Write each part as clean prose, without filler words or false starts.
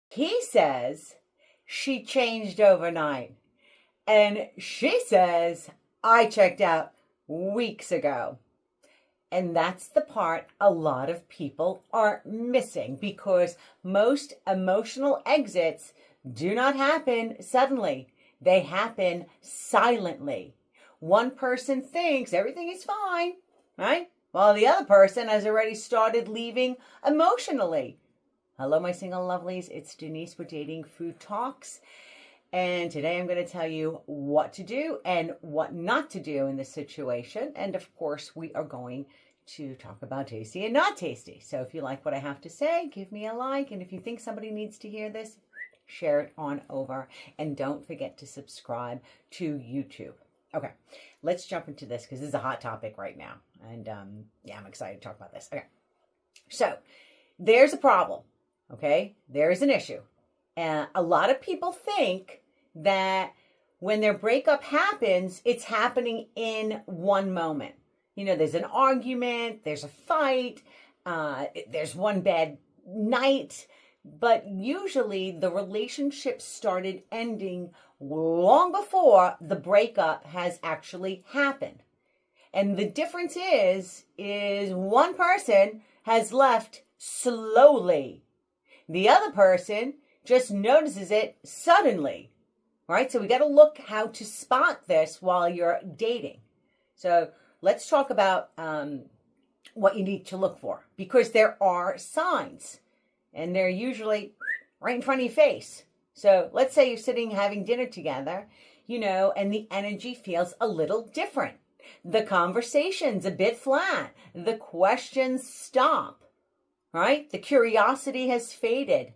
He says she changed overnight. And she says, I checked out weeks ago. And that's the part a lot of people are missing, because most emotional exits do not happen suddenly. They happen silently. One person thinks everything is fine, right? While the other person has already started leaving emotionally. Hello, my single lovelies. It's Denise with Dating Food Talks. And today I'm going to tell you what to do and what not to do in this situation. And of course, we are going to talk about tasty and not tasty. So if you like what I have to say, give me a like. And if you think somebody needs to hear this, share it on over. And don't forget to subscribe to YouTube. Okay, let's jump into this because this is a hot topic right now. And yeah, I'm excited to talk about this. Okay, so there's a problem. Okay, there's an issue. A lot of people think that when their breakup happens, it's happening in one moment. You know, there's an argument, there's a fight, there's one bad night, but usually the relationship started ending long before the breakup has actually happened. And the difference is one person has left slowly. The other person just notices it suddenly, right? So we got to look how to spot this while you're dating. So let's talk about what you need to look for, because there are signs and they're usually right in front of your face. So let's say you're sitting having dinner together, you know, and the energy feels a little different. The conversation's a bit flat. The questions stop, right? The curiosity has faded.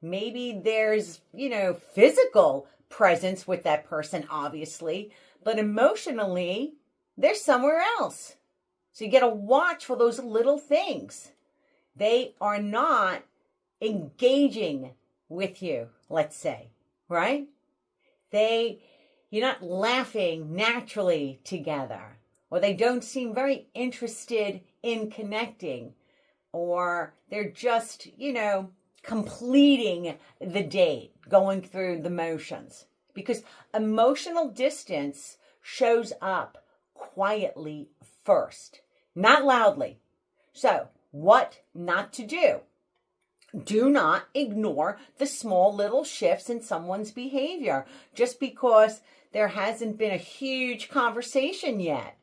Maybe there's, you know, physical presence with that person, obviously, but emotionally, they're somewhere else. So you got to watch for those little things. They are not engaging with you, let's say, right? You're not laughing naturally together, or they don't seem very interested in connecting, or they're just, you know, completing the date, going through the motions. Because emotional distance shows up quietly first, not loudly. So, what not to do? Do not ignore the small little shifts in someone's behavior just because there hasn't been a huge conversation yet.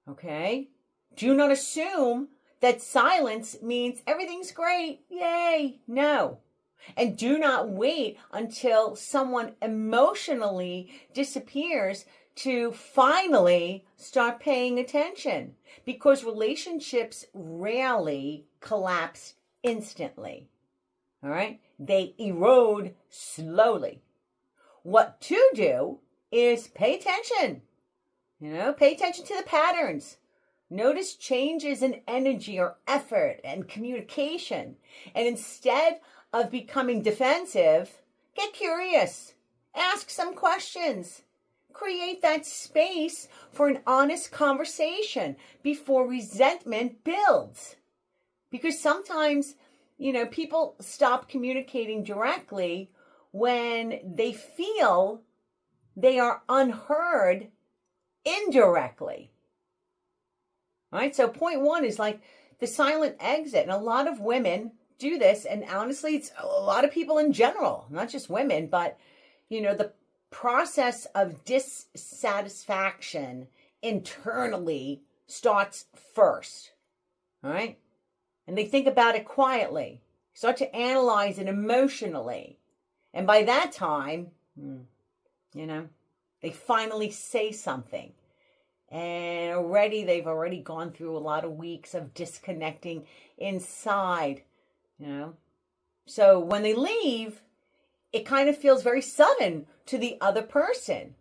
Okay? Do not assume that silence means everything's great. Yay. No. And do not wait until someone emotionally disappears to finally start paying attention, because relationships rarely collapse instantly. All right? They erode slowly. What to do is pay attention. You know, pay attention to the patterns. Notice changes in energy or effort and communication. And instead of becoming defensive, get curious. Ask some questions. Create that space for an honest conversation before resentment builds. Because sometimes, you know, people stop communicating directly when they feel they are unheard indirectly. All right, so point one is like the silent exit. And a lot of women do this. And honestly, it's a lot of people in general, not just women, but, you know, the process of dissatisfaction internally starts first. All right. And they think about it quietly, start to analyze it emotionally. And by that time, you know, they finally say something. And they've already gone through a lot of weeks of disconnecting inside, you know. So when they leave, it kind of feels very sudden to the other person.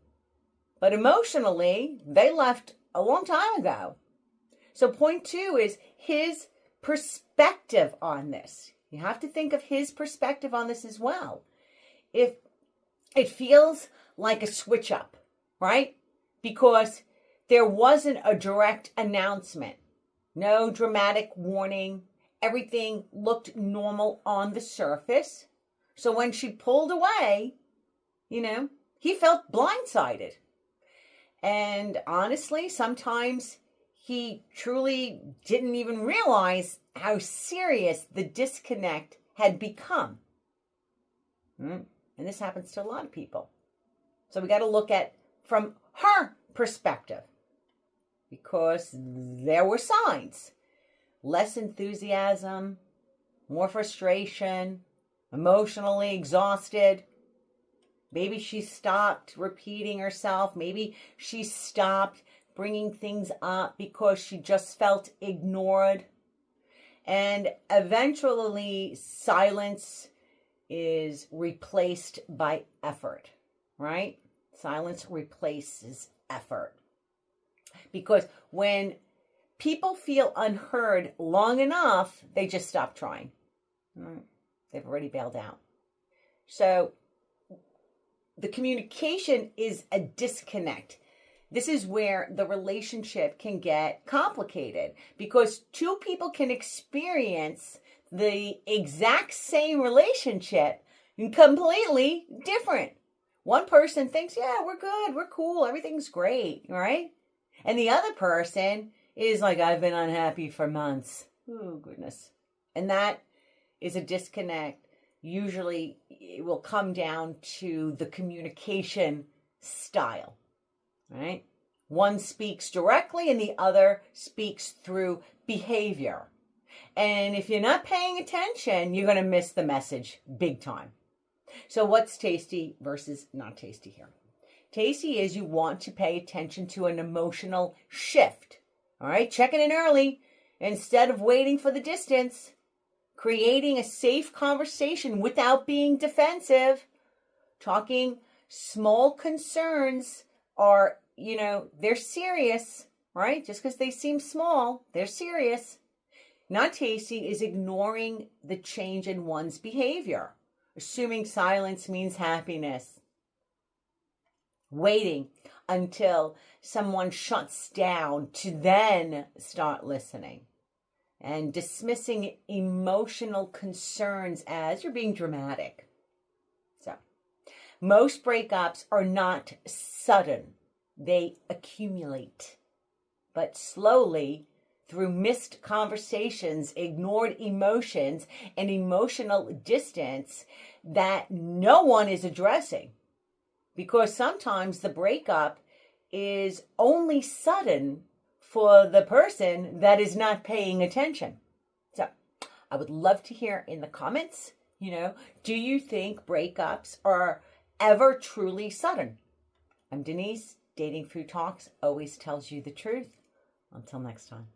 But emotionally, they left a long time ago. So point two is his perspective on this. You have to think of his perspective on this as well. If it feels like a switch up, right? Because there wasn't a direct announcement, no dramatic warning. Everything looked normal on the surface. So when she pulled away, he felt blindsided. And honestly, sometimes he truly didn't even realize how serious the disconnect had become. And this happens to a lot of people. So we got to look at from her perspective, because there were signs. Less enthusiasm, more frustration, emotionally exhausted. Maybe she stopped repeating herself. Maybe she stopped bringing things up because she just felt ignored. And eventually, silence is replaced by effort, right? Silence replaces effort. Because when people feel unheard long enough, they just stop trying. They've already bailed out. So the communication is a disconnect. This is where the relationship can get complicated, because two people can experience the exact same relationship completely different. One person thinks, yeah, we're good, we're cool, everything's great, right? And the other person is like, I've been unhappy for months. Oh, goodness. And that is a disconnect. Usually it will come down to the communication style, right? One speaks directly and the other speaks through behavior. And if you're not paying attention, you're going to miss the message big time. So what's tasty versus not tasty here? Tasty is you want to pay attention to an emotional shift. All right, checking in early instead of waiting for the distance. Creating a safe conversation without being defensive. Talking small concerns are, they're serious, right? Just because they seem small, they're serious. Not tasty is ignoring the change in one's behavior. Assuming silence means happiness. Waiting until someone shuts down to then start listening. And dismissing emotional concerns as you're being dramatic. So, most breakups are not sudden. They accumulate. But slowly, through missed conversations, ignored emotions, and emotional distance that no one is addressing. Because sometimes the breakup is only sudden for the person that is not paying attention. So I would love to hear in the comments, do you think breakups are ever truly sudden? I'm Denise. Dating Food Talks always tells you the truth. Until next time.